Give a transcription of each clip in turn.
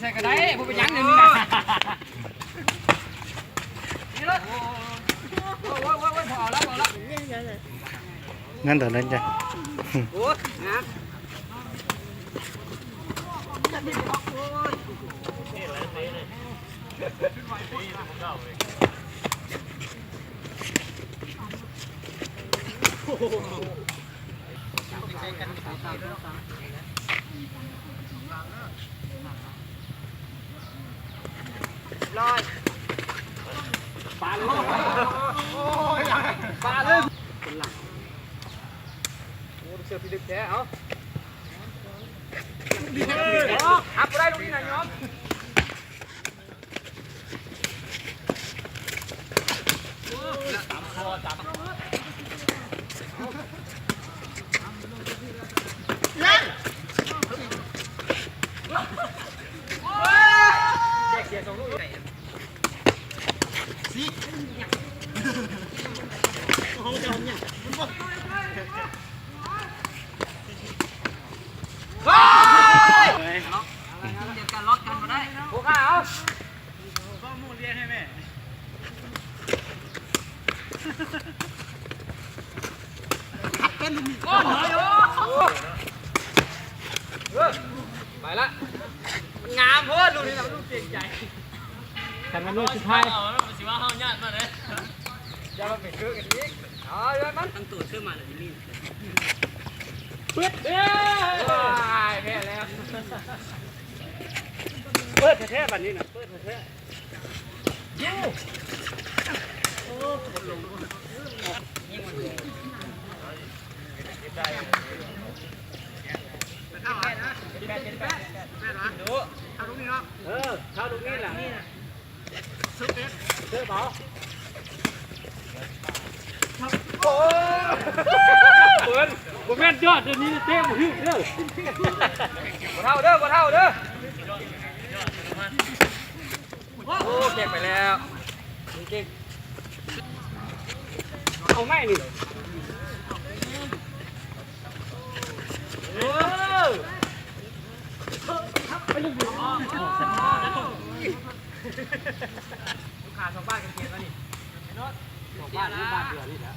ใส่กระไดผมไปยั้งหนึ่งนะนี่รถว้าวพอแล้วงั้นเดี๋ยวนั้นจ้ะโอ้ยนะลอยปลาเลยปลาเลยคนหลังโอ้เสือพี่ดึกแท้เอาอัพได้ลูกนี่นะน้องตามคอจับนั่นแยกเกียร์สองลูกสิโอ้โหเจ้าเนี่ยว้าวเดี๋ยวกันล็อกกันมาได้โอ้ข้าวข้อมูลเรียนให้แม่เป็นโอ้ยไปละมันงามเพื่อนดูนี่นะมันดูเก่งใจแต่มันดูสุดท้ายมันสิว่าเฮาญาติมาเลยจะมาเป็นคือกันอีกอ๋อเดี๋ยวมันตั้งตัวขึ้นมาเลยที่นี่เปิดแพ้แล้วเปิดแท้ๆแบบนี้นะเปิดแท้ๆยูโอ้ลงยิงมันได้เข้าไปนะแปดแม่หรอดูเข้าตรงนี้เนาะเข้าตรงนี้แหละซื้อเปล่าโอ้เปิดผมแม่นยอดเดี๋ยวนี้เต้มหึ่งเด้อบ่เท่าเด้อโอ้เก่งไปแล้วเก่งเอาไม่นี่โอ้ไปลูกลูกค้าชาวบ้านกันเก่งแล้วนี่รถชาวบ้านเดือดนี่แหละ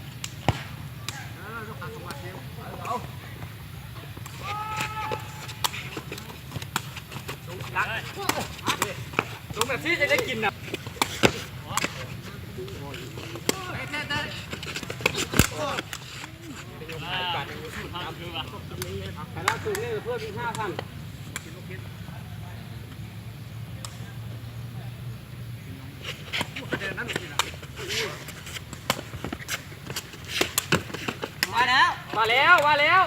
ลูกค้าชาวบ้านเก่งเอาลงแบบที่จะได้กินนะแต่ละสูตรนี่เพิ่มอีก5,000มาแล้ว